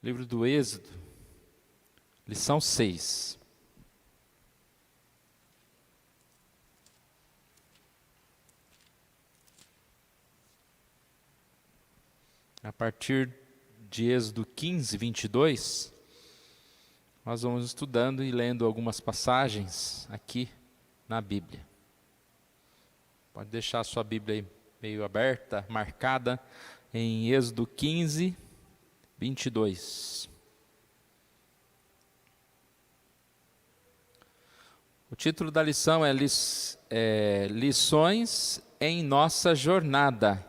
Livro do Êxodo, lição 6. A partir de Êxodo 15, 22, nós vamos estudando e lendo algumas passagens aqui na Bíblia. Pode deixar a sua Bíblia aí meio aberta, marcada em Êxodo 15, 22. O título da lição é Lições em Nossa Jornada.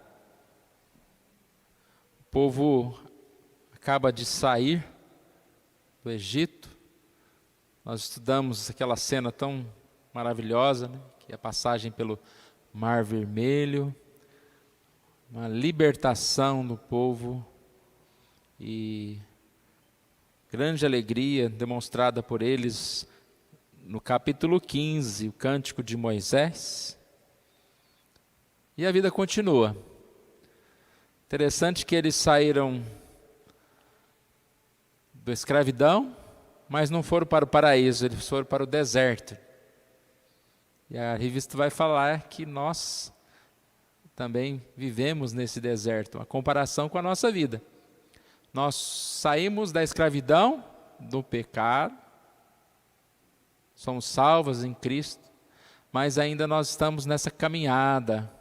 O povo acaba de sair do Egito. Nós estudamos aquela cena tão maravilhosa, né? Que é a passagem pelo Mar Vermelho, uma libertação do povo e grande alegria demonstrada por eles no capítulo 15, o Cântico de Moisés. E a vida continua. Interessante que eles saíram da escravidão, mas não foram para o paraíso, eles foram para o deserto. E a revista vai falar que nós também vivemos nesse deserto, uma comparação com a nossa vida. Nós saímos da escravidão, do pecado, somos salvos em Cristo, mas ainda nós estamos nessa caminhada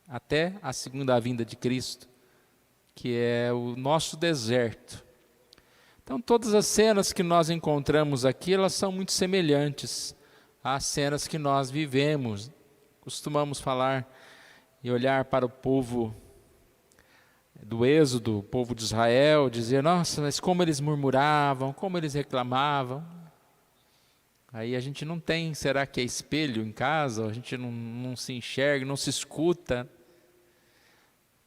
até a segunda vinda de Cristo, que é o nosso deserto. Então todas as cenas que nós encontramos aqui, elas são muito semelhantes às cenas que nós vivemos. Costumamos falar e olhar para o povo do Êxodo, o povo de Israel, dizer, nossa, mas como eles murmuravam, como eles reclamavam. Aí a gente não tem, será que é espelho em casa? A gente não se enxerga, não se escuta.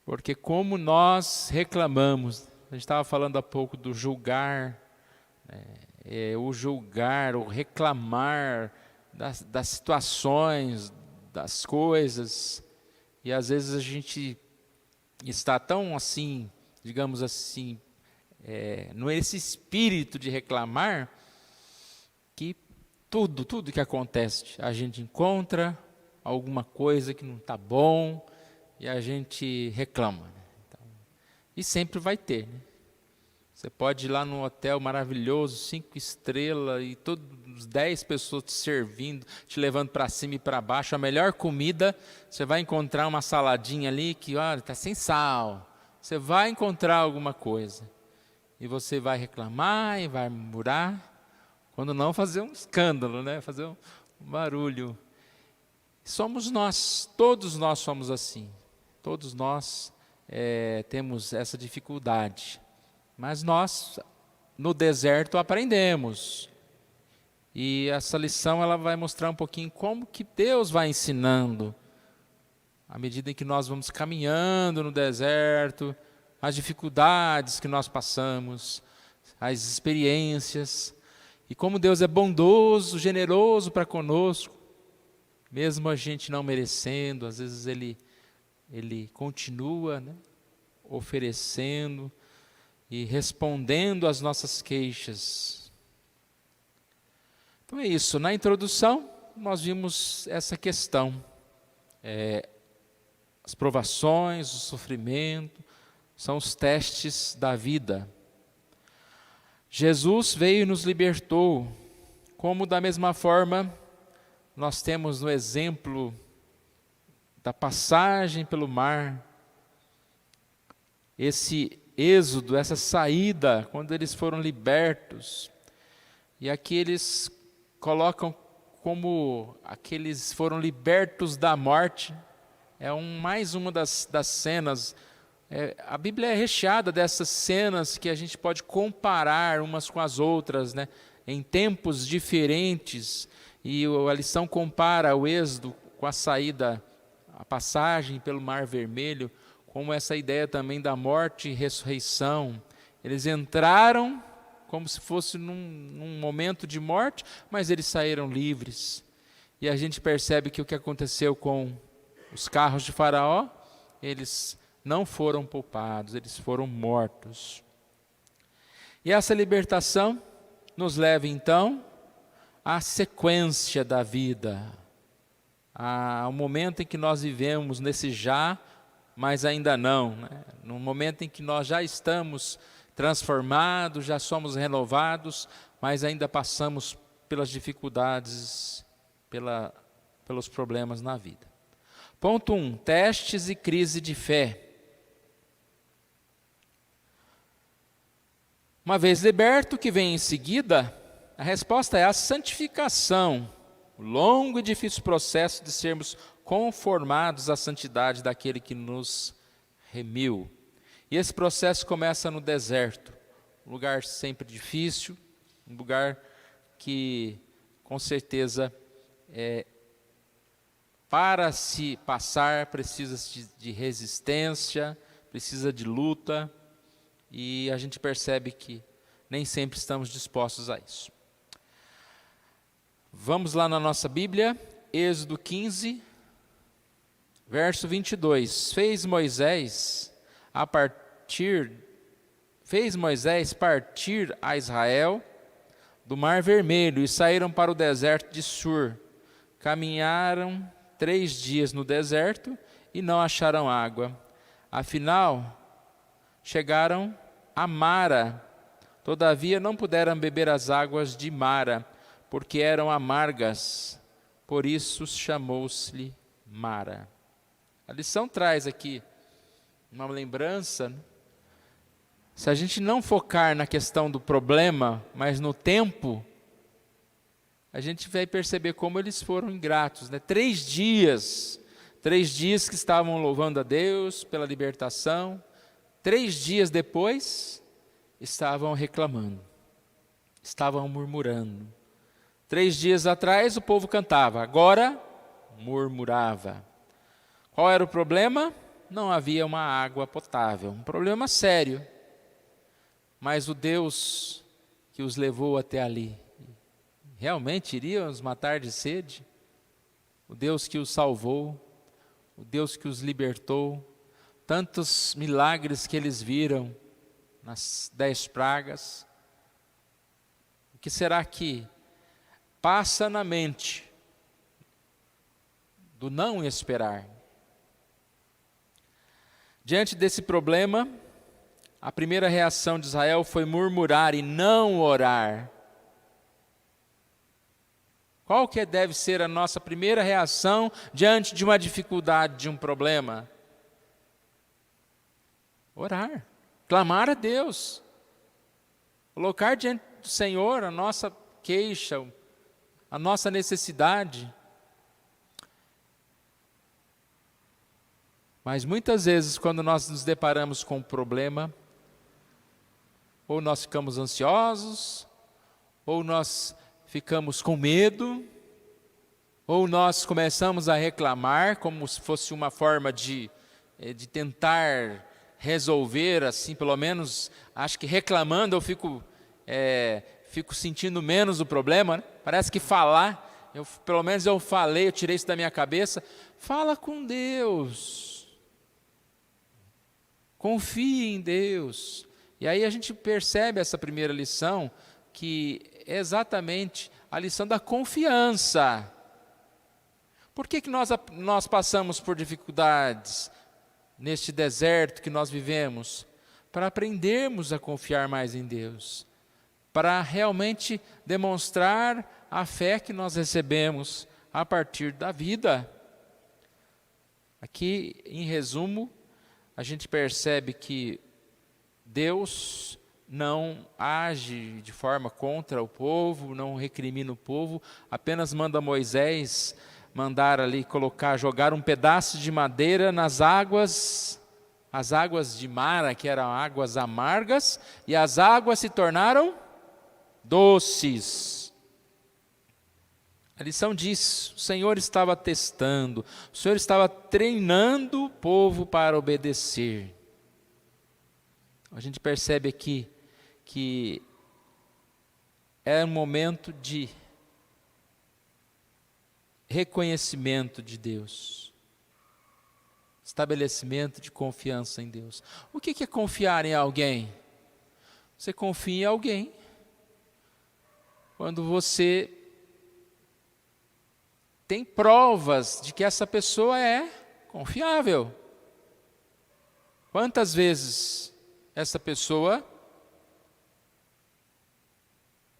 Porque como nós reclamamos, a gente estava falando há pouco do julgar, o julgar, o reclamar das situações, das coisas, e às vezes a gente está tão assim, digamos assim, nesse espírito de reclamar, que tudo que acontece, a gente encontra alguma coisa que não está bom, e a gente reclama. Então, e sempre vai ter, né? Você pode ir lá num hotel maravilhoso, 5 estrelas, e todos 10 pessoas te servindo, te levando para cima e para baixo, a melhor comida, você vai encontrar uma saladinha ali que está sem sal. Você vai encontrar alguma coisa. E você vai reclamar e vai murmurar, quando não fazer um escândalo, né? Fazer um barulho. Somos nós, todos nós somos assim. Todos nós temos essa dificuldade, mas nós no deserto aprendemos, e essa lição ela vai mostrar um pouquinho como que Deus vai ensinando, à medida em que nós vamos caminhando no deserto, as dificuldades que nós passamos, as experiências, e como Deus é bondoso, generoso para conosco, mesmo a gente não merecendo, às vezes Ele continua, né, oferecendo e respondendo às nossas queixas. Então é isso, na introdução nós vimos essa questão, as provações, o sofrimento, são os testes da vida. Jesus veio e nos libertou, como da mesma forma nós temos no exemplo da passagem pelo mar, esse êxodo, essa saída, quando eles foram libertos. E aqui eles colocam como aqueles foram libertos da morte. Mais uma das cenas. A Bíblia é recheada dessas cenas que a gente pode comparar umas com as outras, né? Em tempos diferentes. E a lição compara o êxodo com a saída, a passagem pelo Mar Vermelho, como essa ideia também da morte e ressurreição. Eles entraram como se fosse num momento de morte, mas eles saíram livres. E a gente percebe que o que aconteceu com os carros de Faraó, eles não foram poupados, eles foram mortos. E essa libertação nos leva então à sequência da vida, ao momento em que nós vivemos nesse já, mas ainda não, né? No momento em que nós já estamos transformados, já somos renovados, mas ainda passamos pelas dificuldades, pelos problemas na vida. Ponto 1, testes e crise de fé. Uma vez liberto, o que vem em seguida, a resposta é a santificação, o longo e difícil processo de sermos conformados à santidade daquele que nos remiu. E esse processo começa no deserto, um lugar sempre difícil, um lugar que, com certeza, para se passar, precisa de resistência, precisa de luta, e a gente percebe que nem sempre estamos dispostos a isso. Vamos lá na nossa Bíblia, Êxodo 15, verso 22. Fez Moisés partir a Israel do Mar Vermelho e saíram para o deserto de Sur. Caminharam 3 dias no deserto e não acharam água. Afinal, chegaram a Mara. Todavia não puderam beber as águas de Mara, porque eram amargas. Por isso chamou-se Mara. A lição traz aqui uma lembrança. Se a gente não focar na questão do problema, mas no tempo, a gente vai perceber como eles foram ingratos, né? 3 dias que estavam louvando a Deus pela libertação, 3 dias depois, estavam reclamando, estavam murmurando. 3 dias atrás o povo cantava, agora murmurava. Qual era o problema? Não havia uma água potável, um problema sério. Mas o Deus que os levou até ali, realmente iriam os matar de sede? O Deus que os salvou, o Deus que os libertou, tantos milagres que eles viram nas 10 pragas. O que será que passa na mente do não esperar? Diante desse problema, a primeira reação de Israel foi murmurar e não orar. Qual que deve ser a nossa primeira reação diante de uma dificuldade, de um problema? Orar, clamar a Deus, colocar diante do Senhor a nossa queixa, a nossa necessidade. Mas muitas vezes, quando nós nos deparamos com um problema, ou nós ficamos ansiosos, ou nós ficamos com medo, ou nós começamos a reclamar, como se fosse uma forma de tentar resolver, assim, pelo menos, acho que reclamando eu fico sentindo menos o problema, né? Parece que falar, pelo menos eu falei, eu tirei isso da minha cabeça. Fala com Deus. Confie em Deus. E aí a gente percebe essa primeira lição, que é exatamente a lição da confiança. Por que nós passamos por dificuldades neste deserto que nós vivemos? Para aprendermos a confiar mais em Deus, para realmente demonstrar a fé que nós recebemos a partir da vida. Aqui, em resumo, a gente percebe que Deus não age de forma contra o povo, não recrimina o povo, apenas manda Moisés mandar ali jogar um pedaço de madeira nas águas, as águas de Mara, que eram águas amargas, e as águas se tornaram doces. A lição diz, o Senhor estava testando, o Senhor estava treinando o povo para obedecer. A gente percebe aqui que é um momento de reconhecimento de Deus, estabelecimento de confiança em Deus. O que é confiar em alguém? você confia em alguém. Quando você tem provas de que essa pessoa é confiável. Quantas vezes essa pessoa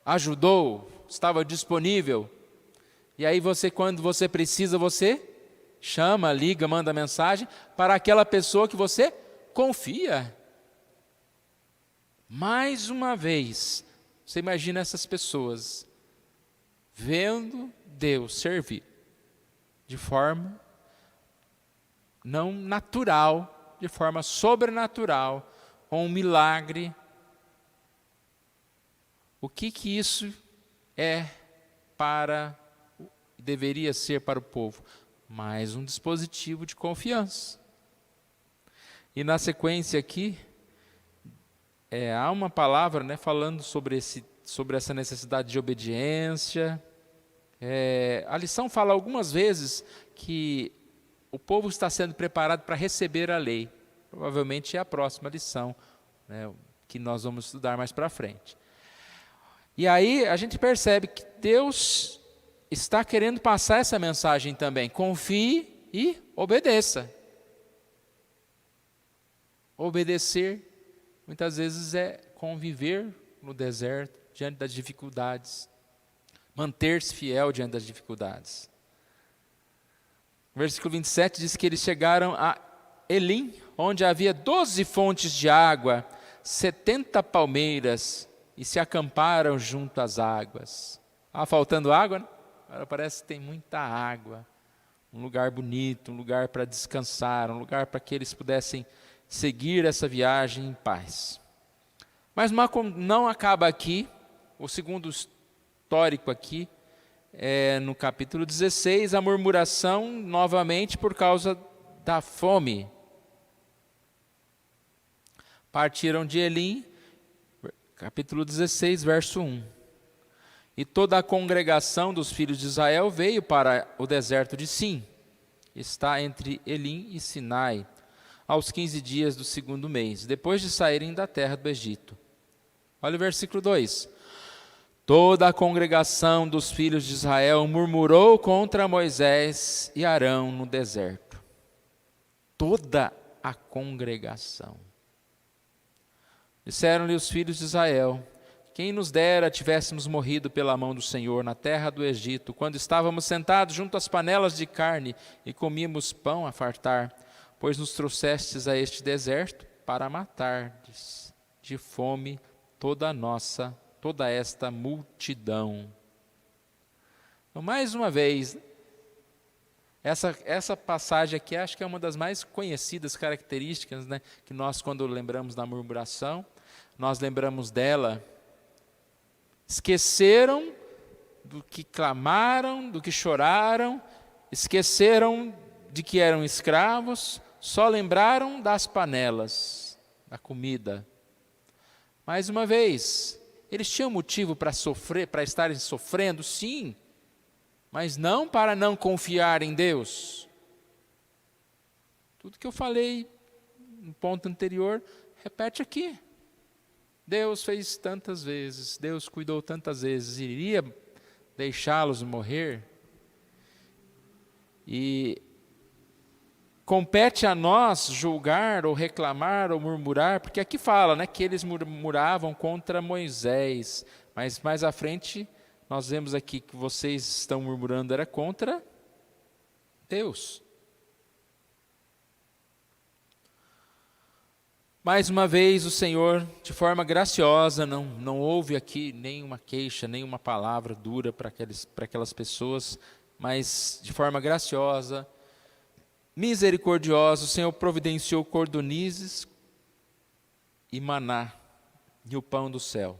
ajudou, estava disponível, e aí você, quando você precisa, você chama, liga, manda mensagem para aquela pessoa que você confia. Mais uma vez, você imagina essas pessoas vendo Deus servir de forma não natural, de forma sobrenatural, com um milagre. O que isso é deveria ser para o povo? Mais um dispositivo de confiança. E na sequência aqui, há uma palavra, né, falando sobre essa necessidade de obediência. A lição fala algumas vezes que o povo está sendo preparado para receber a lei. Provavelmente é a próxima lição, né, que nós vamos estudar mais para frente. E aí a gente percebe que Deus está querendo passar essa mensagem também. Confie e obedeça. Obedecer, muitas vezes, é conviver no deserto, diante das dificuldades. Manter-se fiel diante das dificuldades. O versículo 27 diz que eles chegaram a Elim, onde havia 12 fontes de água, 70 palmeiras, e se acamparam junto às águas. Faltando água, né? Agora parece que tem muita água. Um lugar bonito, um lugar para descansar, um lugar para que eles pudessem seguir essa viagem em paz. Mas não acaba aqui. O segundo histórico aqui é no capítulo 16, a murmuração novamente por causa da fome. Partiram de Elim, capítulo 16, verso 1. E toda a congregação dos filhos de Israel veio para o deserto de Sim, está entre Elim e Sinai, aos 15 dias do segundo mês, depois de saírem da terra do Egito. Olha o versículo 2. Toda a congregação dos filhos de Israel murmurou contra Moisés e Arão no deserto. Toda a congregação. Disseram-lhe os filhos de Israel: quem nos dera tivéssemos morrido pela mão do Senhor na terra do Egito, quando estávamos sentados junto às panelas de carne e comíamos pão a fartar, pois nos trouxestes a este deserto para matardes de fome toda esta multidão. Então, mais uma vez, essa passagem aqui acho que é uma das mais conhecidas características, né, que nós, quando lembramos da murmuração, nós lembramos dela. Esqueceram do que clamaram, do que choraram, esqueceram de que eram escravos, só lembraram das panelas, da comida. Mais uma vez, eles tinham motivo para sofrer, para estarem sofrendo, sim, mas não para não confiar em Deus. Tudo que eu falei no ponto anterior, repete aqui. Deus fez tantas vezes, Deus cuidou tantas vezes, iria deixá-los morrer? E compete a nós julgar, ou reclamar, ou murmurar, porque aqui fala, né, que eles murmuravam contra Moisés, mas mais à frente nós vemos aqui que vocês estão murmurando era contra Deus. Mais uma vez o Senhor, de forma graciosa, não houve aqui nenhuma queixa, nenhuma palavra dura para aquelas pessoas, mas de forma graciosa, misericordiosa, o Senhor providenciou cordonizes e maná e o pão do céu.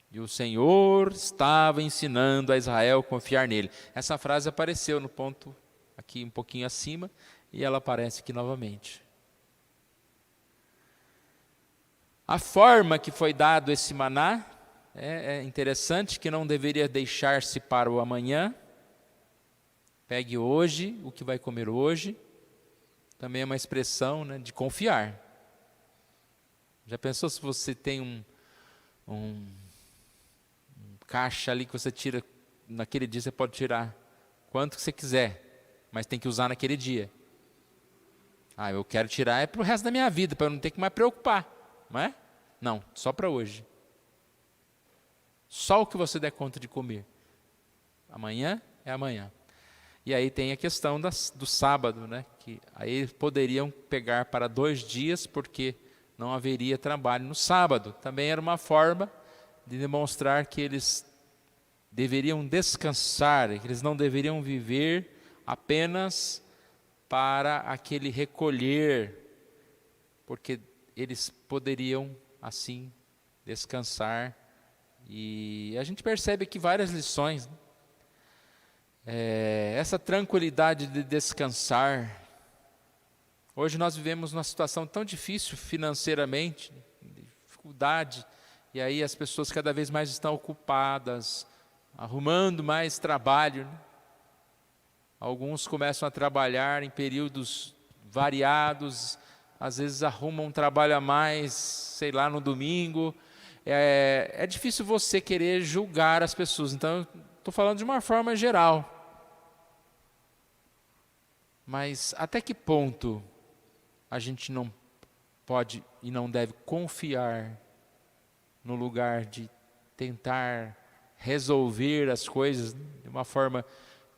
E o Senhor estava ensinando a Israel a confiar nele. Essa frase apareceu no ponto aqui um pouquinho acima e ela aparece aqui novamente. A forma que foi dado esse maná é interessante, que não deveria deixar-se para o amanhã. Pegue hoje o que vai comer hoje. Também é uma expressão, né, de confiar. Já pensou se você tem um caixa ali que você tira, naquele dia você pode tirar quanto que você quiser, mas tem que usar naquele dia. Eu quero tirar para o resto da minha vida, para eu não ter que mais preocupar, não é? Não, só para hoje. Só o que você der conta de comer. Amanhã é amanhã. E aí tem a questão do sábado, né? Que aí poderiam pegar para 2 dias, porque não haveria trabalho no sábado. Também era uma forma de demonstrar que eles deveriam descansar, que eles não deveriam viver apenas para aquele recolher, porque eles poderiam assim descansar. E a gente percebe aqui várias lições, né? Essa tranquilidade de descansar. Hoje nós vivemos numa situação tão difícil financeiramente, dificuldade, e aí as pessoas cada vez mais estão ocupadas, arrumando mais trabalho, né? Alguns começam a trabalhar em períodos variados, às vezes arrumam um trabalho a mais, sei lá, no domingo. É difícil você querer julgar as pessoas, então estou falando de uma forma geral. Mas até que ponto a gente não pode e não deve confiar no lugar de tentar resolver as coisas de uma forma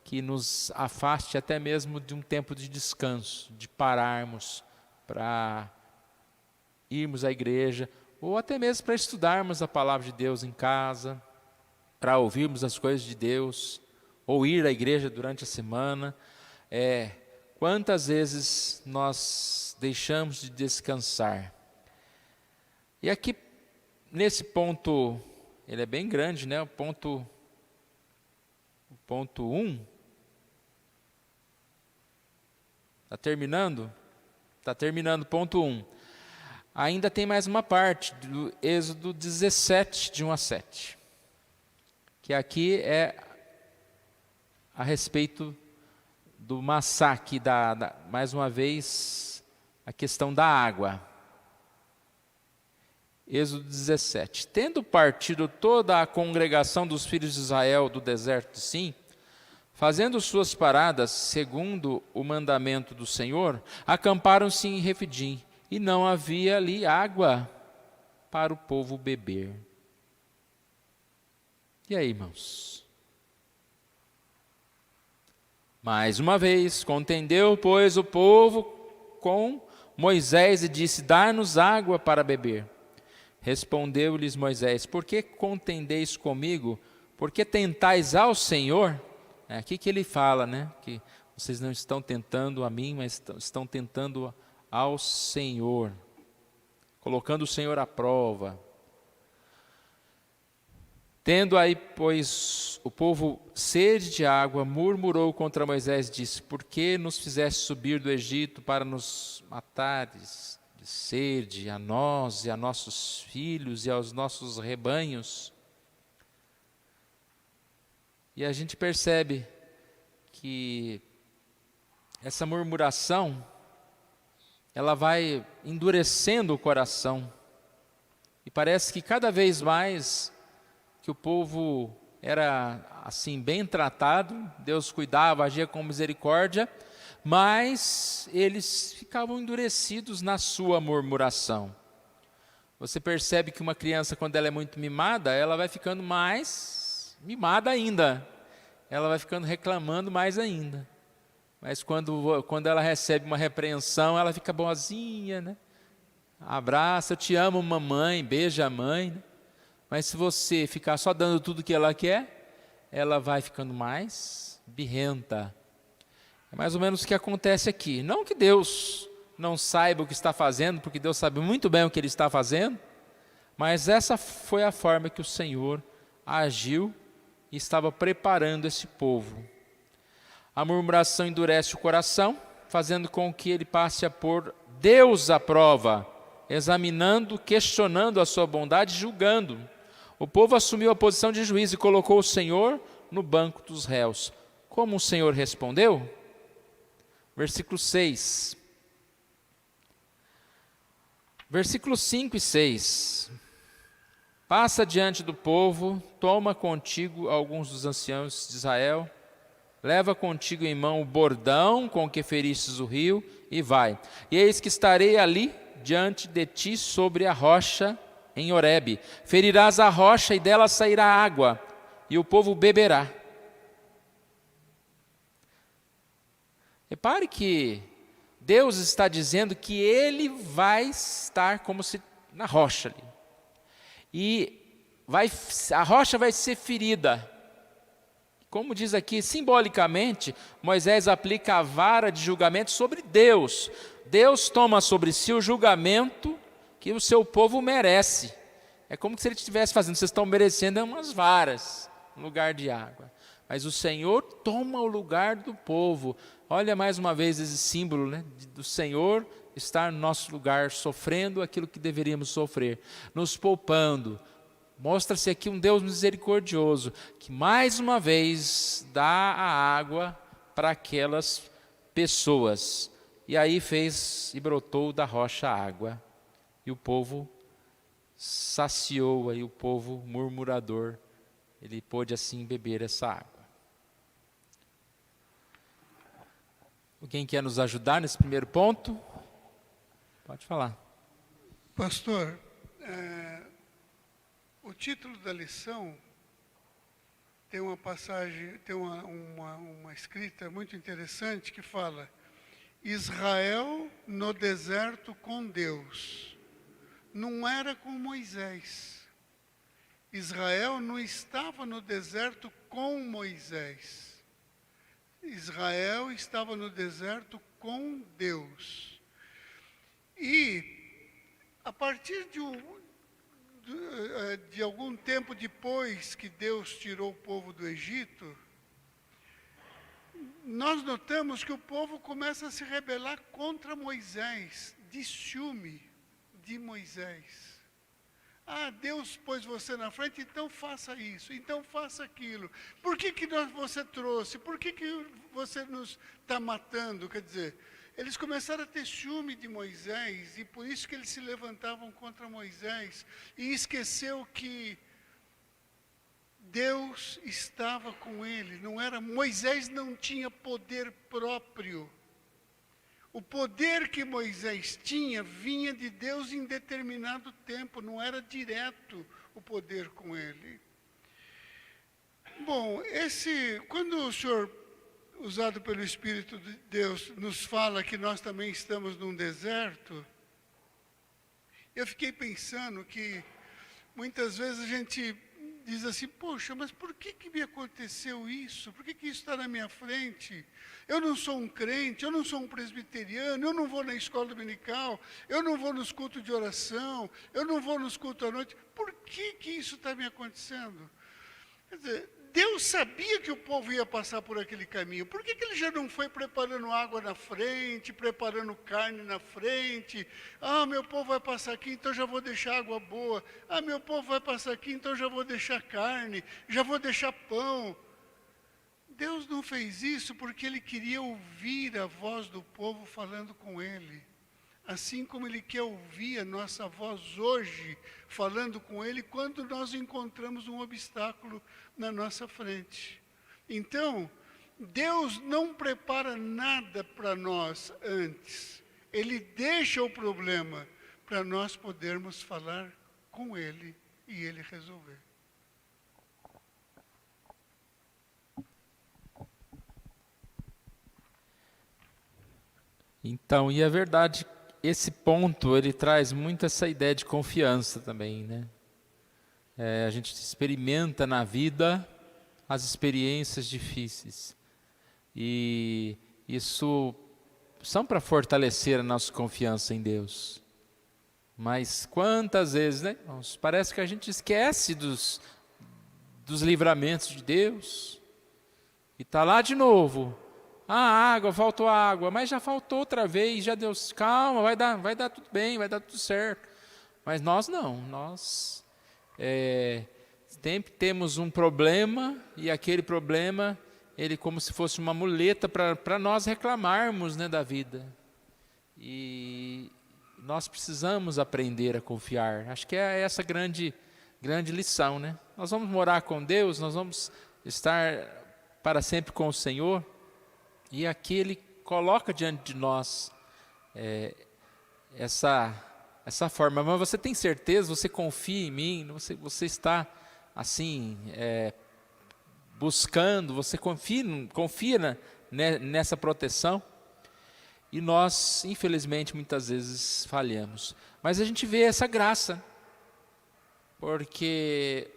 que nos afaste até mesmo de um tempo de descanso, de pararmos para irmos à igreja, ou até mesmo para estudarmos a palavra de Deus em casa, para ouvirmos as coisas de Deus, ou ir à igreja durante a semana. Quantas vezes nós deixamos de descansar? E aqui, nesse ponto, ele é bem grande, né? O ponto 1. Está terminando? Está terminando, ponto 1. Ainda tem mais uma parte, do Êxodo 17, de 1 a 7. Que aqui é a respeito do massacre, mais uma vez, a questão da água. Êxodo 17. Tendo partido toda a congregação dos filhos de Israel do deserto de Sim, fazendo suas paradas, segundo o mandamento do Senhor, acamparam-se em Refidim, e não havia ali água para o povo beber. E aí, irmãos? Mais uma vez, contendeu, pois, o povo com Moisés e disse: dá-nos água para beber. Respondeu-lhes Moisés: por que contendeis comigo? Por que tentais ao Senhor? Aqui que ele fala, né? Que vocês não estão tentando a mim, mas estão tentando ao Senhor, colocando o Senhor à prova. Tendo aí, pois, o povo sede de água, murmurou contra Moisés e disse: por que nos fizeste subir do Egito para nos matares de sede, a nós e a nossos filhos e aos nossos rebanhos? E a gente percebe que essa murmuração, ela vai endurecendo o coração. E parece que cada vez mais que o povo era assim bem tratado, Deus cuidava, agia com misericórdia, mas eles ficavam endurecidos na sua murmuração. Você percebe que uma criança, quando ela é muito mimada, ela vai ficando mais mimada ainda. Ela vai ficando reclamando mais ainda. Mas quando ela recebe uma repreensão, ela fica boazinha, né? Abraça, eu te amo, mamãe, beija a mãe, né? Mas se você ficar só dando tudo que ela quer, ela vai ficando mais birrenta. É mais ou menos o que acontece aqui. Não que Deus não saiba o que está fazendo, porque Deus sabe muito bem o que Ele está fazendo, mas essa foi a forma que o Senhor agiu e estava preparando esse povo. A murmuração endurece o coração, fazendo com que ele passe a pôr Deus à prova, examinando, questionando a sua bondade, julgando. O povo assumiu a posição de juiz e colocou o Senhor no banco dos réus. Como o Senhor respondeu? Versículo 6. Versículos 5 e 6. Passa diante do povo, toma contigo alguns dos anciãos de Israel, leva contigo em mão o bordão com que feristes o rio, e vai. E eis que estarei ali diante de ti sobre a rocha em Horebe. Ferirás a rocha e dela sairá água, e o povo beberá. Repare que Deus está dizendo que Ele vai estar como se na rocha ali. E a rocha vai ser ferida. Como diz aqui, simbolicamente, Moisés aplica a vara de julgamento sobre Deus. Deus toma sobre si o julgamento que o seu povo merece. É como se ele estivesse fazendo, vocês estão merecendo umas varas no lugar de água. Mas o Senhor toma o lugar do povo. Olha mais uma vez esse símbolo, né, do Senhor estar no nosso lugar, sofrendo aquilo que deveríamos sofrer, nos poupando. Mostra-se aqui um Deus misericordioso, que mais uma vez dá a água para aquelas pessoas. E aí fez e brotou da rocha a água. E o povo saciou, aí o povo murmurador, ele pôde assim beber essa água. Alguém quer nos ajudar nesse primeiro ponto? Pode falar. Pastor, o título da lição tem uma passagem, tem uma escrita muito interessante que fala: Israel no deserto com Deus. Não era com Moisés. Israel não estava no deserto com Moisés. Israel estava no deserto com Deus. E, a partir de algum tempo depois que Deus tirou o povo do Egito, nós notamos que o povo começa a se rebelar contra Moisés, de ciúme de Moisés. Ah, Deus pôs você na frente, então faça isso, então faça aquilo. Por que você trouxe? Por que você nos está matando? Quer dizer, eles começaram a ter ciúme de Moisés, e por isso que eles se levantavam contra Moisés, e esqueceu que Deus estava com ele. Moisés não tinha poder próprio. O poder que Moisés tinha vinha de Deus em determinado tempo, não era direto o poder com ele. Bom, quando o Senhor, usado pelo Espírito de Deus, nos fala que nós também estamos num deserto, eu fiquei pensando que muitas vezes a gente diz assim: poxa, mas por que me aconteceu isso? Por que isso está na minha frente? Eu não sou um crente, eu não sou um presbiteriano, eu não vou na escola dominical, eu não vou nos cultos de oração, eu não vou nos cultos à noite. Por que isso está me acontecendo? Quer dizer, Deus sabia que o povo ia passar por aquele caminho. Por que ele já não foi preparando água na frente, preparando carne na frente? Ah, meu povo vai passar aqui, então já vou deixar água boa. Ah, meu povo vai passar aqui, então já vou deixar carne, já vou deixar pão. Deus não fez isso porque Ele queria ouvir a voz do povo falando com Ele. Assim como Ele quer ouvir a nossa voz hoje, falando com Ele, quando nós encontramos um obstáculo na nossa frente. Então, Deus não prepara nada para nós antes. Ele deixa o problema para nós podermos falar com Ele e Ele resolver. Então, e é verdade, esse ponto, ele traz muito essa ideia de confiança também, né? A gente experimenta na vida as experiências difíceis. E isso são para fortalecer a nossa confiança em Deus. Mas quantas vezes, né, irmãos, parece que a gente esquece dos livramentos de Deus. E está lá de novo. Ah, água, faltou água, mas já faltou outra vez, já deu, calma, vai dar tudo bem, vai dar tudo certo. Mas nós não, nós sempre temos um problema, e aquele problema, ele como se fosse uma muleta para nós reclamarmos, né, da vida. E nós precisamos aprender a confiar. Acho que é essa grande Grande lição, né? Nós vamos morar com Deus, nós vamos estar para sempre com o Senhor, e aqui Ele coloca diante de nós essa forma. Mas você tem certeza, você confia em mim, você está assim, buscando, você confia nessa proteção? E nós, infelizmente, muitas vezes falhamos. Mas a gente vê essa graça, porque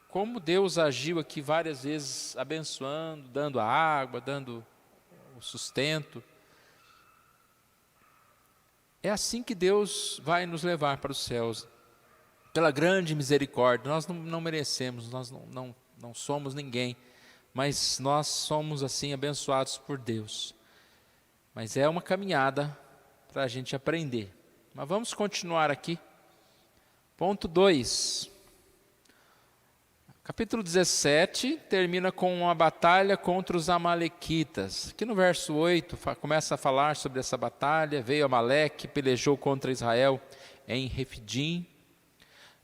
como Deus agiu aqui várias vezes, abençoando, dando a água, dando o sustento. É assim que Deus vai nos levar para os céus, pela grande misericórdia. Nós não merecemos, nós não somos ninguém, mas nós somos assim abençoados por Deus. Mas é uma caminhada para a gente aprender. Mas vamos continuar aqui. Ponto 2. Capítulo 17 termina com uma batalha contra os amalequitas. Aqui no verso 8 começa a falar sobre essa batalha. Veio Amaleque, pelejou contra Israel em Refidim.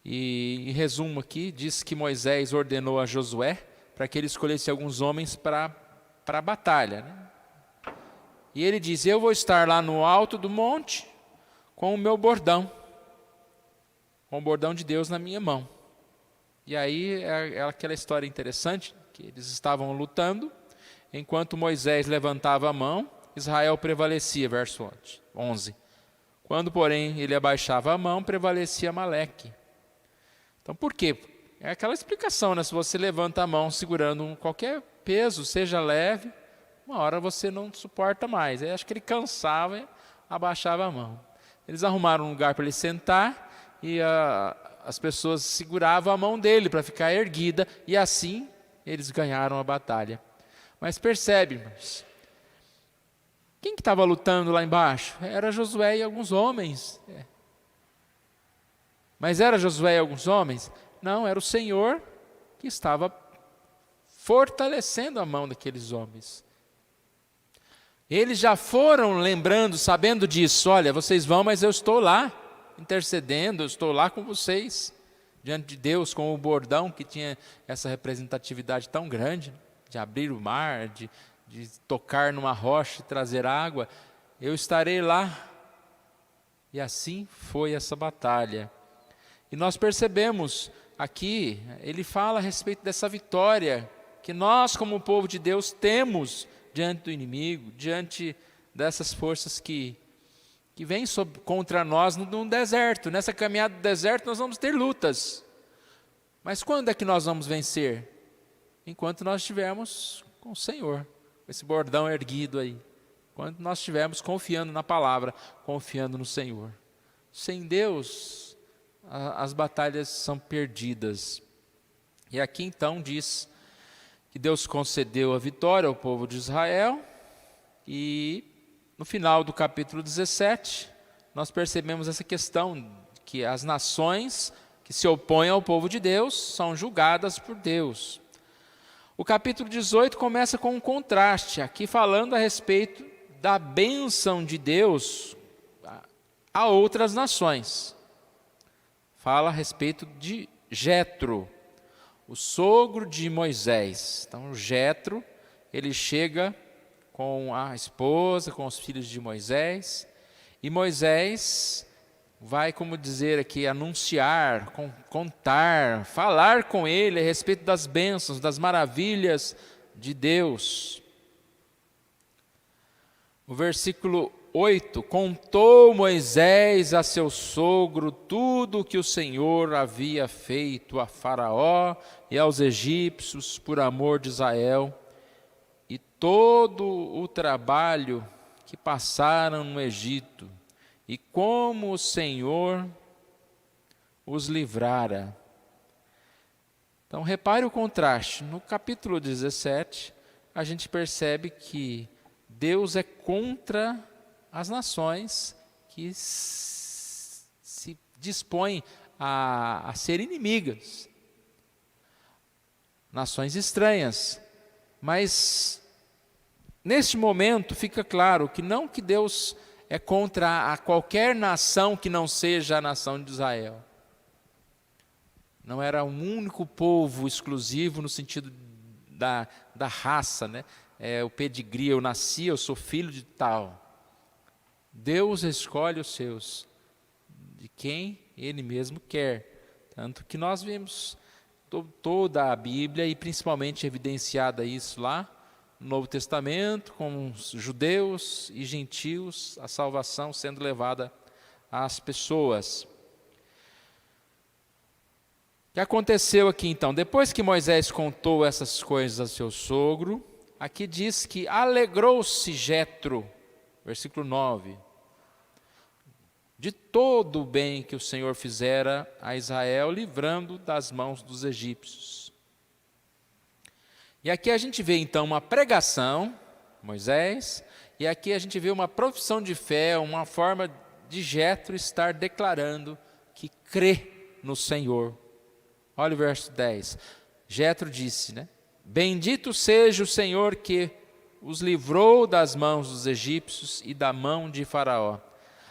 E em resumo aqui, diz que Moisés ordenou a Josué para que ele escolhesse alguns homens para a batalha, né? E ele diz: eu vou estar lá no alto do monte com o meu bordão, com o bordão de Deus na minha mão. E aí é aquela história interessante, que eles estavam lutando, enquanto Moisés levantava a mão, Israel prevalecia, verso 11. Quando, porém, ele abaixava a mão, prevalecia Amaleque. Então, por quê? É aquela explicação, né? Se você levanta a mão segurando qualquer peso, seja leve, uma hora você não suporta mais. Aí acho que ele cansava e abaixava a mão. Eles arrumaram um lugar para ele sentar e as pessoas seguravam a mão dele para ficar erguida, e assim eles ganharam a batalha. Mas percebe, irmãos, quem que estava lutando lá embaixo? Era Josué e alguns homens. Mas era Josué e alguns homens? Não, era o Senhor que estava fortalecendo a mão daqueles homens. Eles já foram lembrando, sabendo disso: olha, vocês vão, mas eu estou lá, intercedendo, eu estou lá com vocês, diante de Deus, com o bordão que tinha essa representatividade tão grande, de abrir o mar, de tocar numa rocha e trazer água. Eu estarei lá. E assim foi essa batalha. E nós percebemos aqui, ele fala a respeito dessa vitória que nós, como povo de Deus, temos diante do inimigo, diante dessas forças que vêm contra nós no deserto. Nessa caminhada do deserto nós vamos ter lutas. Mas quando é que nós vamos vencer? Enquanto nós estivermos com o Senhor, com esse bordão erguido aí. Quando nós estivermos confiando na palavra, confiando no Senhor. Sem Deus, as batalhas são perdidas. E aqui então diz que Deus concedeu a vitória ao povo de Israel, e no final do capítulo 17, nós percebemos essa questão, que as nações que se opõem ao povo de Deus são julgadas por Deus. O capítulo 18 começa com um contraste, aqui falando a respeito da bênção de Deus a outras nações. Fala a respeito de Jetro, o sogro de Moisés. Então, Jetro, ele chega com a esposa, com os filhos de Moisés, e Moisés vai, como dizer aqui, anunciar, contar, falar com ele a respeito das bênçãos, das maravilhas de Deus. O versículo 8: contou Moisés a seu sogro tudo o que o Senhor havia feito a Faraó e aos egípcios por amor de Israel, e todo o trabalho que passaram no Egito, e como o Senhor os livrara. Então, repare o contraste. No capítulo 17, a gente percebe que Deus é contra as nações que se dispõem a ser inimigas, nações estranhas. Mas, neste momento, fica claro que não que Deus é contra a qualquer nação que não seja a nação de Israel. Não era um único povo exclusivo no sentido da raça, né? O pedigree, eu nasci, eu sou filho de tal. Deus escolhe os seus, de quem Ele mesmo quer. Tanto que nós vemos toda a Bíblia, e principalmente evidenciada isso lá no Novo Testamento, com os judeus e gentios, a salvação sendo levada às pessoas. O que aconteceu aqui então? Depois que Moisés contou essas coisas a seu sogro, aqui diz que alegrou-se Jetro, versículo 9, de todo o bem que o Senhor fizera a Israel, livrando das mãos dos egípcios. E aqui a gente vê então uma pregação, Moisés, e aqui a gente vê uma profissão de fé, uma forma de Jetro estar declarando que crê no Senhor. Olha o verso 10. Jetro disse, né? Bendito seja o Senhor que os livrou das mãos dos egípcios e da mão de Faraó.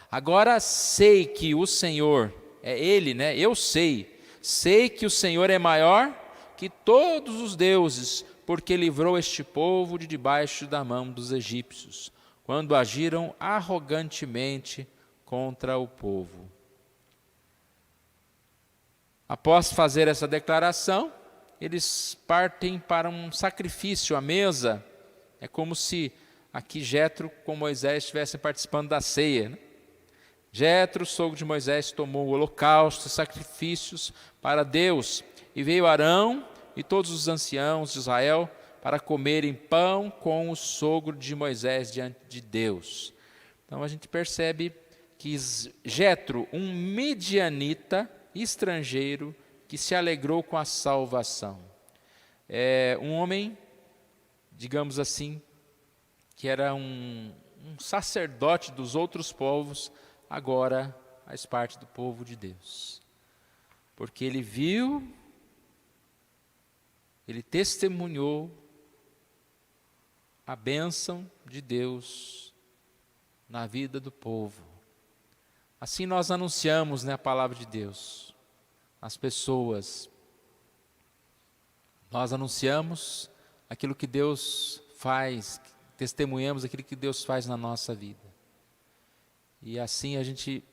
Agora sei que o Senhor, é Ele, né? Eu sei que o Senhor é maior que todos os deuses, porque livrou este povo de debaixo da mão dos egípcios, quando agiram arrogantemente contra o povo. Após fazer essa declaração, eles partem para um sacrifício à mesa. É como se aqui Jetro com Moisés estivessem participando da ceia, né? Jetro, sogro de Moisés, tomou o holocausto e sacrifícios para Deus, e veio Arão e todos os anciãos de Israel para comerem pão com o sogro de Moisés diante de Deus. Então a gente percebe que Jetro, um midianita estrangeiro, que se alegrou com a salvação. É um homem, digamos assim, que era um sacerdote dos outros povos, agora faz parte do povo de Deus. Porque ele viu, ele testemunhou a bênção de Deus na vida do povo. Assim nós anunciamos, né, a palavra de Deus às pessoas. Nós anunciamos aquilo que Deus faz, testemunhamos aquilo que Deus faz na nossa vida. E assim a gente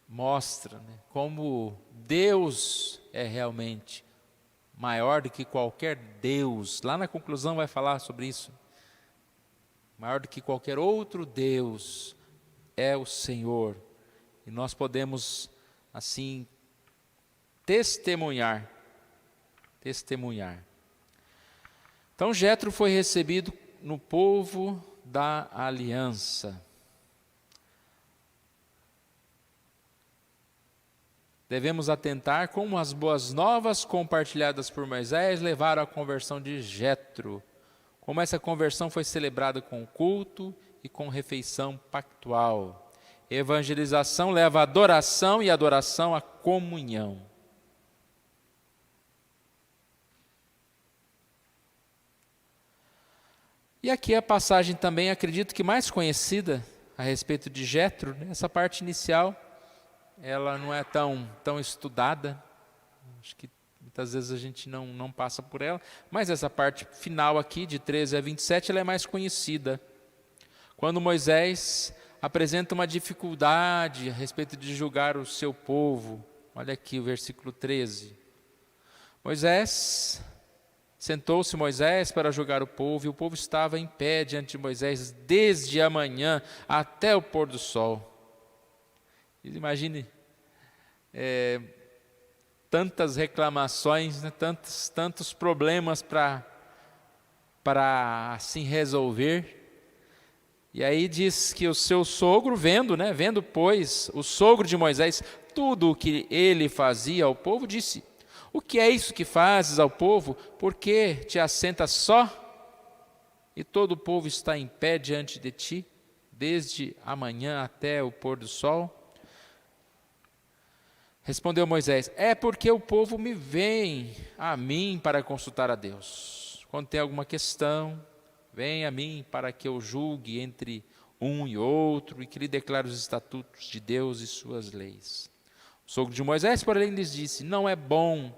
mostra, né, como Deus é realmente maior do que qualquer Deus. Lá na conclusão vai falar sobre isso. Maior do que qualquer outro Deus é o Senhor. E nós podemos, assim, testemunhar. Então Jetro foi recebido no povo da aliança. Devemos atentar como as boas novas compartilhadas por Moisés levaram à conversão de Jetro. Como essa conversão foi celebrada com culto e com refeição pactual. Evangelização leva a adoração e adoração à comunhão. E aqui a passagem também, acredito que mais conhecida a respeito de Jetro, né? Essa parte inicial, ela não é tão estudada, acho que muitas vezes a gente não passa por ela, mas essa parte final aqui, de 13 a 27, ela é mais conhecida. Quando Moisés apresenta uma dificuldade a respeito de julgar o seu povo, olha aqui o versículo 13. Sentou-se Moisés para julgar o povo, e o povo estava em pé diante de Moisés desde a manhã até o pôr do sol. Imagine tantas reclamações, né, tantos problemas para assim resolver. E aí diz que o seu sogro, vendo, pois, o sogro de Moisés, tudo o que ele fazia ao povo, disse: o que é isso que fazes ao povo? Por que te assentas só? E todo o povo está em pé diante de ti, desde a manhã até o pôr do sol? Respondeu Moisés: é porque o povo me vem a mim para consultar a Deus. Quando tem alguma questão, vem a mim para que eu julgue entre um e outro e que lhe declare os estatutos de Deus e suas leis. O sogro de Moisés, porém, lhes disse: não é bom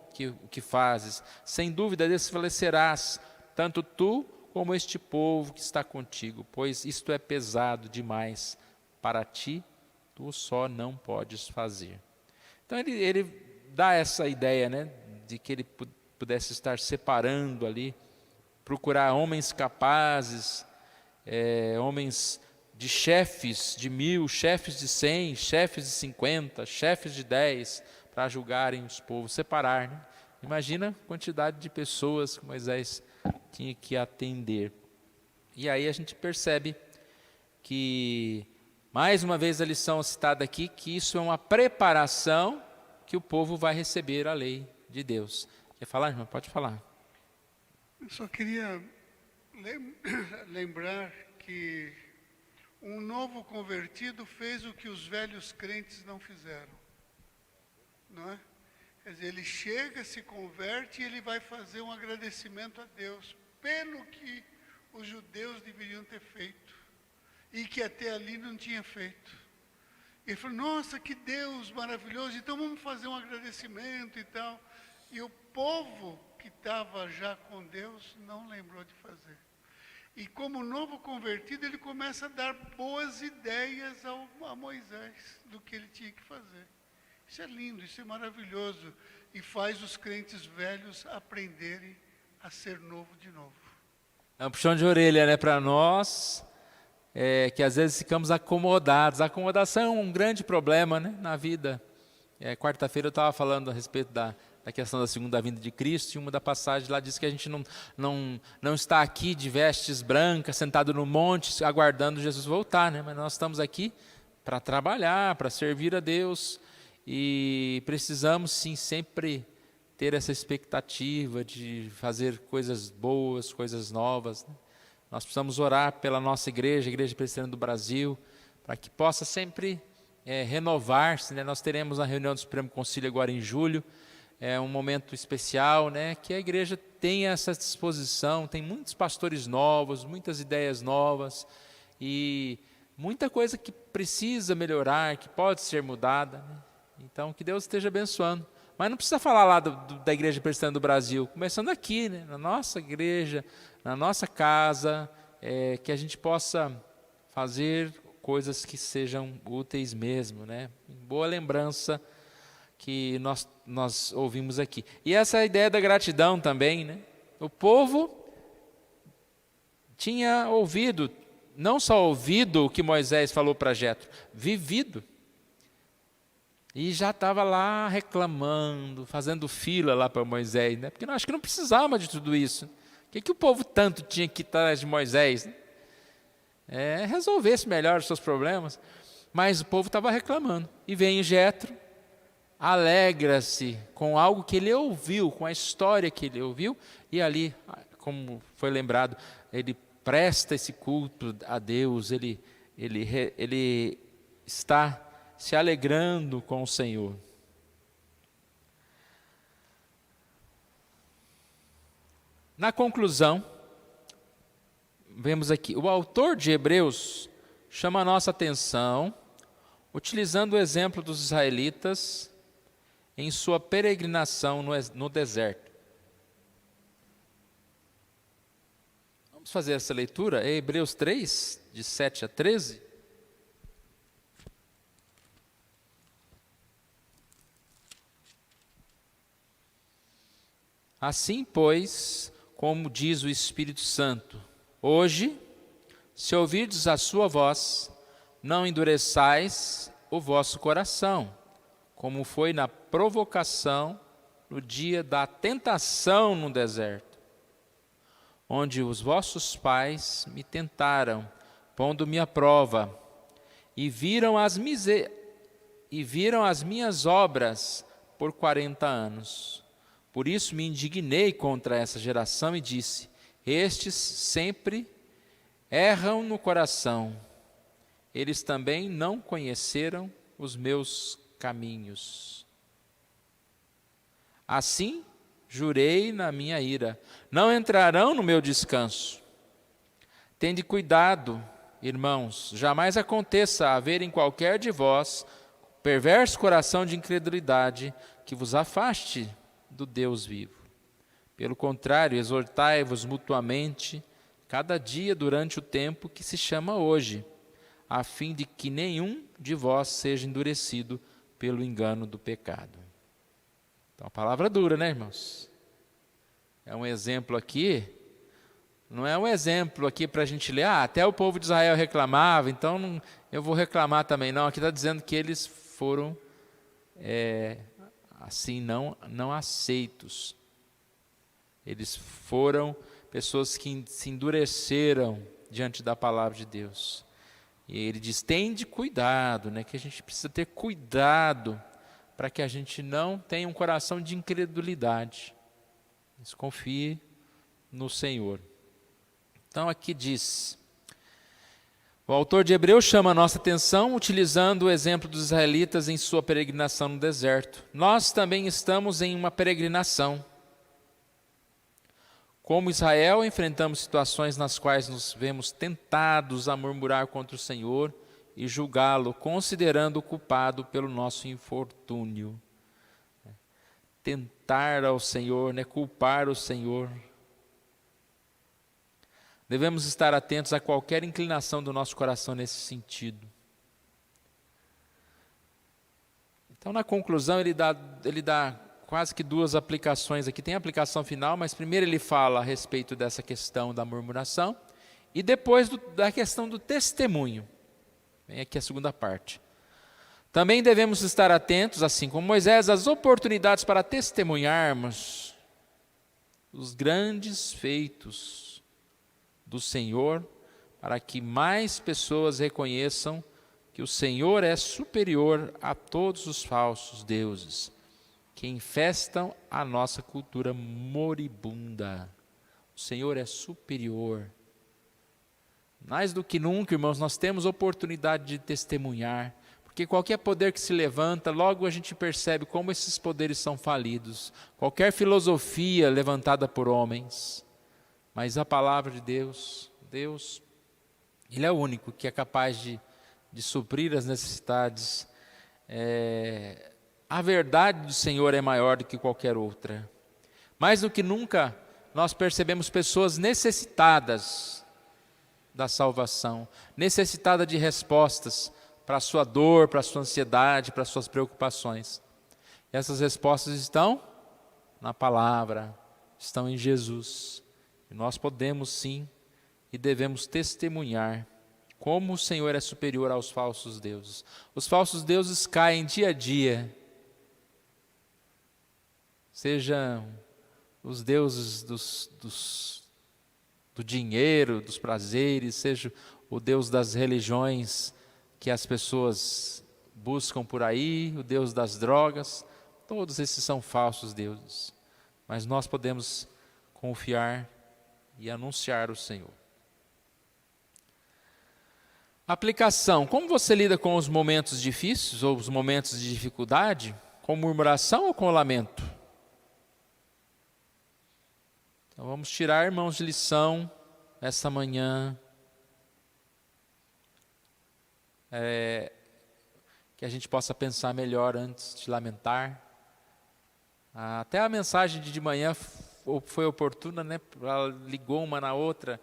o que fazes, sem dúvida desfalecerás, tanto tu como este povo que está contigo, pois isto é pesado demais para ti, tu só não podes fazer. Então ele dá essa ideia, né, de que ele pudesse estar separando ali, procurar homens capazes, homens de chefes de 1000, chefes de 100, chefes de 50, chefes de 10, para julgarem os povos, separar, né? Imagina a quantidade de pessoas que Moisés tinha que atender. E aí a gente percebe que, mais uma vez a lição citada aqui, que isso é uma preparação que o povo vai receber a lei de Deus. Quer falar, irmão? Pode falar. Eu só queria lembrar que um novo convertido fez o que os velhos crentes não fizeram, não é? Quer dizer, ele chega, se converte e ele vai fazer um agradecimento a Deus pelo que os judeus deveriam ter feito e que até ali não tinha feito. Ele falou: nossa, que Deus maravilhoso, então vamos fazer um agradecimento e tal. E o povo que estava já com Deus não lembrou de fazer. E como novo convertido, ele começa a dar boas ideias a Moisés do que ele tinha que fazer. Isso é lindo, isso é maravilhoso. E faz os crentes velhos aprenderem a ser novo de novo. É um puxão de orelha, né, para nós, que às vezes ficamos acomodados. A acomodação é um grande problema, né, na vida. Quarta-feira eu estava falando a respeito da questão da segunda vinda de Cristo, e uma da passagem lá diz que a gente não está aqui de vestes brancas, sentado no monte, aguardando Jesus voltar, né? Mas nós estamos aqui para trabalhar, para servir a Deus, e precisamos sim sempre ter essa expectativa de fazer coisas boas, coisas novas, né? Nós precisamos orar pela nossa igreja, a Igreja Presbiteriana do Brasil, para que possa sempre renovar-se, né? Nós teremos a reunião do Supremo Concílio agora em julho. É um momento especial, né, que a igreja tenha essa disposição, tem muitos pastores novos, muitas ideias novas e muita coisa que precisa melhorar, que pode ser mudada, né? Então, que Deus esteja abençoando. Mas não precisa falar lá da Igreja Presbiteriana do Brasil, começando aqui, né, na nossa igreja, na nossa casa, que a gente possa fazer coisas que sejam úteis mesmo, né? Boa lembrança que nós ouvimos aqui. E essa ideia da gratidão também, né? O povo tinha ouvido, não só ouvido o que Moisés falou para Jetro, vivido. E já estava lá reclamando, fazendo fila lá para Moisés, né? Porque acho que não precisava de tudo isso. O que o povo tanto tinha que estar atrás de Moisés, né? Resolvesse melhor os seus problemas. Mas o povo estava reclamando. E vem Jetro, alegra-se com algo que ele ouviu, com a história que ele ouviu, e ali, como foi lembrado, ele presta esse culto a Deus, ele está se alegrando com o Senhor. Na conclusão, vemos aqui, o autor de Hebreus chama a nossa atenção, utilizando o exemplo dos israelitas em sua peregrinação no deserto. Vamos fazer essa leitura? É Hebreus 3, de 7 a 13. Assim, pois, como diz o Espírito Santo, hoje, se ouvirdes a sua voz, não endureçais o vosso coração, como foi na provocação no dia da tentação no deserto, onde os vossos pais me tentaram, pondo-me à prova, e viram as minhas obras por 40 anos. Por isso me indignei contra essa geração e disse: estes sempre erram no coração, eles também não conheceram os meus caminhos. Assim, jurei na minha ira, não entrarão no meu descanso. Tende cuidado, irmãos, jamais aconteça haver em qualquer de vós perverso coração de incredulidade que vos afaste do Deus vivo. Pelo contrário, exortai-vos mutuamente cada dia durante o tempo que se chama hoje, a fim de que nenhum de vós seja endurecido pelo engano do pecado. Então, a palavra dura, né, irmãos? É um exemplo aqui, não é um exemplo aqui para a gente ler, até o povo de Israel reclamava, então eu vou reclamar também. Não, aqui está dizendo que eles foram, assim, não aceitos. Eles foram pessoas que se endureceram diante da palavra de Deus. E ele diz, tende cuidado, né, que a gente precisa ter cuidado para que a gente não tenha um coração de incredulidade. Mas confie no Senhor. Então aqui diz, o autor de Hebreus chama a nossa atenção utilizando o exemplo dos israelitas em sua peregrinação no deserto. Nós também estamos em uma peregrinação. Como Israel, enfrentamos situações nas quais nos vemos tentados a murmurar contra o Senhor e julgá-lo, considerando o culpado pelo nosso infortúnio. Tentar ao Senhor, né? Culpar o Senhor. Devemos estar atentos a qualquer inclinação do nosso coração nesse sentido. Então, na conclusão, ele dá quase que duas aplicações aqui. Tem a aplicação final, mas primeiro ele fala a respeito dessa questão da murmuração e depois da questão do testemunho. Vem aqui a segunda parte. Também devemos estar atentos, assim como Moisés, às oportunidades para testemunharmos os grandes feitos do Senhor, para que mais pessoas reconheçam que o Senhor é superior a todos os falsos deuses que infestam a nossa cultura moribunda. O Senhor é superior. Mais do que nunca, irmãos, nós temos oportunidade de testemunhar, porque qualquer poder que se levanta, logo a gente percebe como esses poderes são falidos. Qualquer filosofia levantada por homens, mas a palavra de Deus, Ele é o único que é capaz de suprir as necessidades. A verdade do Senhor é maior do que qualquer outra. Mais do que nunca, nós percebemos pessoas necessitadas da salvação, necessitadas de respostas para a sua dor, para a sua ansiedade, para as suas preocupações. E essas respostas estão na palavra, estão em Jesus. E nós podemos sim e devemos testemunhar como o Senhor é superior aos falsos deuses. Os falsos deuses caem dia a dia. Sejam os deuses do dinheiro, dos prazeres, seja o Deus das religiões que as pessoas buscam por aí, o Deus das drogas, todos esses são falsos deuses. Mas nós podemos confiar e anunciar o Senhor. Aplicação. Como você lida com os momentos difíceis ou os momentos de dificuldade? Com murmuração ou com lamento? Então vamos tirar, irmãos, de lição essa manhã. Que a gente possa pensar melhor antes de lamentar. Até a mensagem de manhã foi oportuna, né? Ela ligou uma na outra.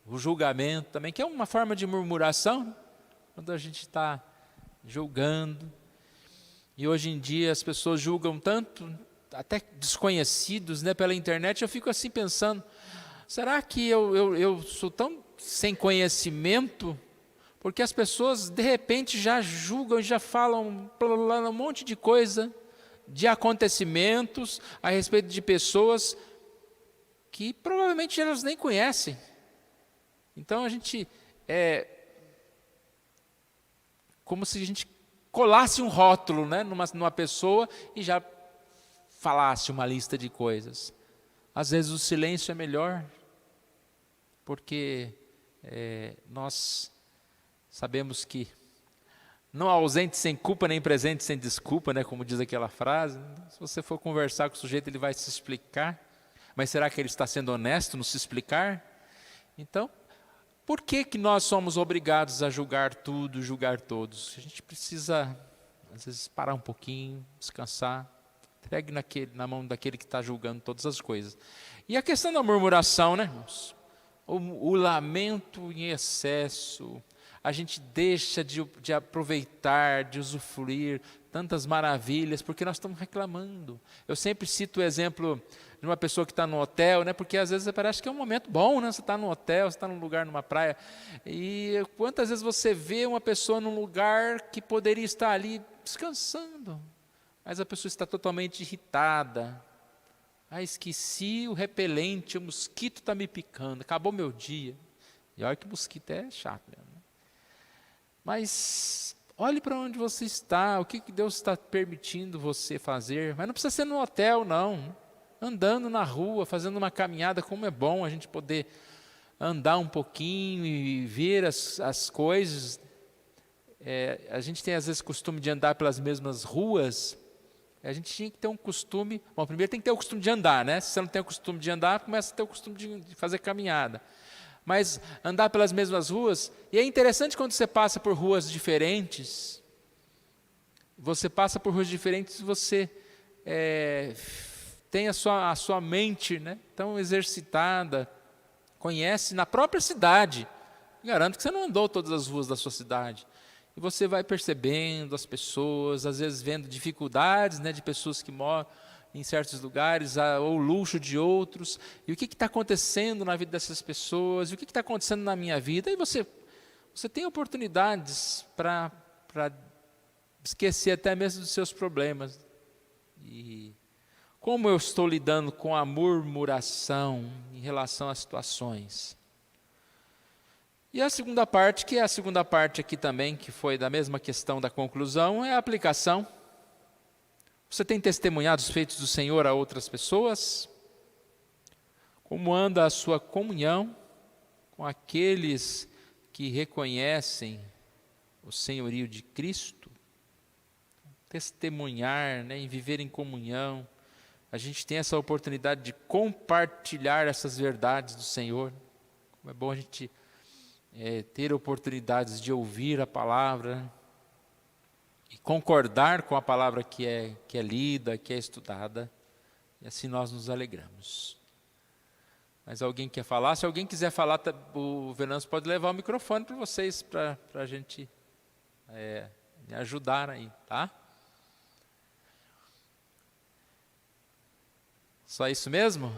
O julgamento também, que é uma forma de murmuração, quando a gente está julgando. E hoje em dia as pessoas julgam tanto, até desconhecidos, né, pela internet. Eu fico assim pensando, será que eu sou tão sem conhecimento? Porque as pessoas de repente já julgam, já falam um monte de coisa, de acontecimentos, a respeito de pessoas que provavelmente elas nem conhecem. Então a gente como se a gente colasse um rótulo, né, numa pessoa e já falasse uma lista de coisas. Às vezes o silêncio é melhor, porque nós sabemos que não há ausente sem culpa, nem presente sem desculpa, né, como diz aquela frase. Se você for conversar com o sujeito, ele vai se explicar. Mas será que ele está sendo honesto no se explicar? Então, por que nós somos obrigados a julgar tudo, julgar todos? A gente precisa às vezes parar um pouquinho, descansar, entregue na mão daquele que está julgando todas as coisas. E a questão da murmuração, né, irmãos? O lamento em excesso, a gente deixa de aproveitar, de usufruir tantas maravilhas, porque nós estamos reclamando. Eu sempre cito o exemplo de uma pessoa que está no hotel, né? Porque às vezes parece que é um momento bom, né? Você está no hotel, você está num lugar, numa praia, e quantas vezes você vê uma pessoa num lugar que poderia estar ali descansando, mas a pessoa está totalmente irritada. Esqueci o repelente, o mosquito está me picando, acabou meu dia. E olha que mosquito é chato mesmo. Mas olhe para onde você está, o que Deus está permitindo você fazer. Mas não precisa ser no hotel, não. Andando na rua, fazendo uma caminhada, como é bom a gente poder andar um pouquinho e ver as coisas. A gente tem às vezes costume de andar pelas mesmas ruas. A gente tinha que ter um costume. Bom, primeiro tem que ter o costume de andar, né? Se você não tem o costume de andar, começa a ter o costume de fazer caminhada. Mas andar pelas mesmas ruas, e é interessante quando você passa por ruas diferentes, você tem a sua mente, né, tão exercitada, conhece na própria cidade. Garanto que você não andou todas as ruas da sua cidade. E você vai percebendo as pessoas, às vezes vendo dificuldades, né, de pessoas que moram em certos lugares, ou luxo de outros, e o que está acontecendo na vida dessas pessoas, e o que está acontecendo na minha vida, e você tem oportunidades para esquecer até mesmo dos seus problemas. E como eu estou lidando com a murmuração em relação às situações? E a segunda parte, que é a segunda parte aqui também, que foi da mesma questão da conclusão, é a aplicação. Você tem testemunhado os feitos do Senhor a outras pessoas? Como anda a sua comunhão com aqueles que reconhecem o senhorio de Cristo? Testemunhar, né, em viver em comunhão. A gente tem essa oportunidade de compartilhar essas verdades do Senhor. Como é bom a gente ter oportunidades de ouvir a palavra e concordar com a palavra que é lida, que é estudada, e assim nós nos alegramos. Mas alguém quer falar? Se alguém quiser falar, o Venâncio pode levar o microfone para vocês, para a gente me ajudar aí, tá? Só isso mesmo?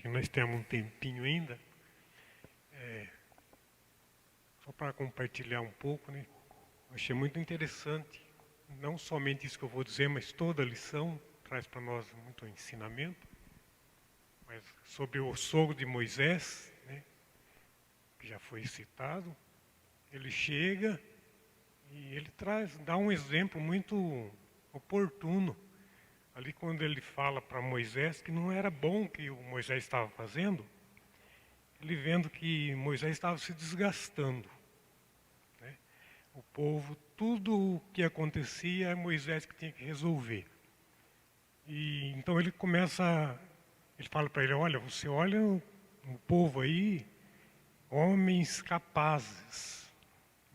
Nós temos um tempinho ainda, só para compartilhar um pouco, né? Eu achei muito interessante, não somente isso que eu vou dizer, mas toda a lição traz para nós muito ensinamento, mas sobre o sogro de Moisés, né, que já foi citado, ele chega e ele dá um exemplo muito oportuno. Ali quando ele fala para Moisés que não era bom o que o Moisés estava fazendo, ele vendo que Moisés estava se desgastando, né? O povo, tudo o que acontecia, é Moisés que tinha que resolver. E então ele fala para ele, olha, você olha o povo aí, homens capazes.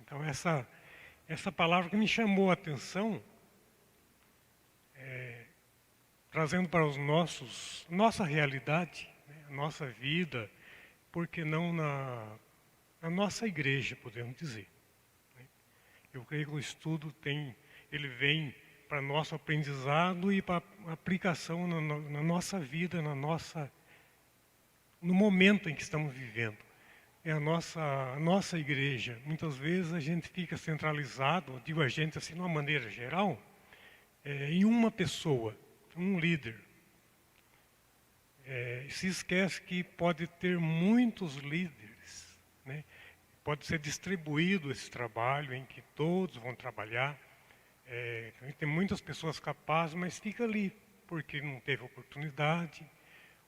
Então essa palavra que me chamou a atenção, trazendo para nossa realidade, né, a nossa vida, por que não na nossa igreja, podemos dizer. Né? Eu creio que o estudo ele vem para nosso aprendizado e para aplicação na nossa vida, no momento em que estamos vivendo. É a nossa igreja. Muitas vezes a gente fica centralizado, digo a gente assim de uma maneira geral, em uma pessoa, um líder. Se esquece que pode ter muitos líderes, né? Pode ser distribuído esse trabalho em que todos vão trabalhar. Tem muitas pessoas capazes, mas fica ali porque não teve oportunidade,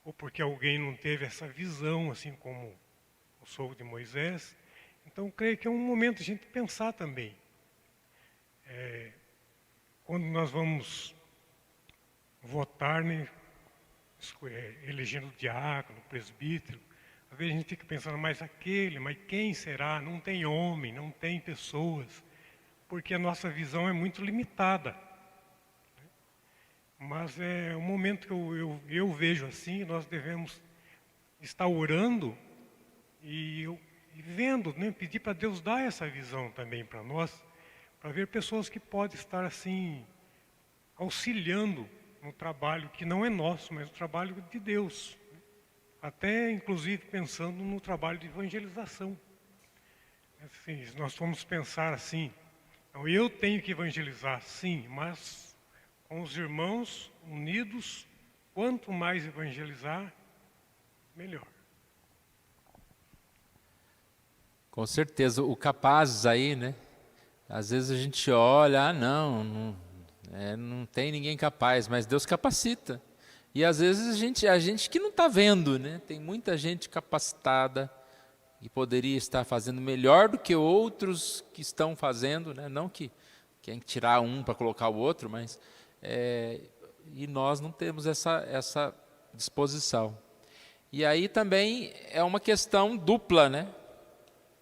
ou porque alguém não teve essa visão, assim como o sogro de Moisés. Então, creio que é um momento de a gente pensar também. Quando nós vamos votar, né, elegendo diácono, presbítero. Às vezes a gente fica pensando, mas quem será? Não tem homem, não tem pessoas, porque a nossa visão é muito limitada. Mas é um momento que eu vejo assim, nós devemos estar orando e vendo, né, pedir para Deus dar essa visão também para nós, para ver pessoas que podem estar assim, auxiliando no trabalho que não é nosso, mas o trabalho de Deus. Até, inclusive, pensando no trabalho de evangelização. Assim, nós vamos pensar assim, então, eu tenho que evangelizar, sim, mas com os irmãos unidos, quanto mais evangelizar, melhor. Com certeza, o capazes aí, né? Às vezes a gente olha, não tem ninguém capaz, mas Deus capacita. E às vezes a gente que não está vendo, né? Tem muita gente capacitada e poderia estar fazendo melhor do que outros que estão fazendo, né? Não que querem tirar um para colocar o outro, mas e nós não temos essa disposição. E aí também é uma questão dupla, né?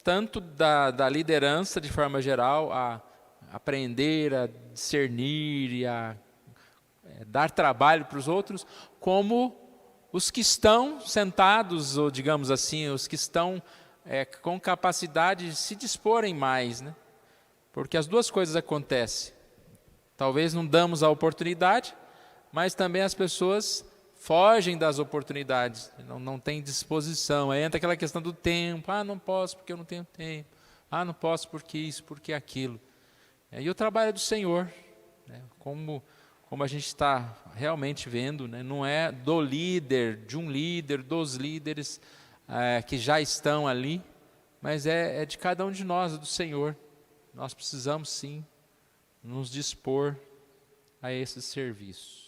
Tanto da liderança de forma geral, a aprender, a discernir e a dar trabalho para os outros, como os que estão sentados, ou digamos assim, os que estão com capacidade de se disporem mais, né? Porque as duas coisas acontecem. Talvez não damos a oportunidade, mas também as pessoas fogem das oportunidades, não têm disposição. Aí entra aquela questão do tempo, não posso porque eu não tenho tempo, não posso porque isso, porque aquilo. E o trabalho é do Senhor, né? Como a gente está realmente vendo, né? Não é do líder, de um líder, dos líderes que já estão ali, mas é de cada um de nós, é do Senhor. Nós precisamos sim nos dispor a esse serviço.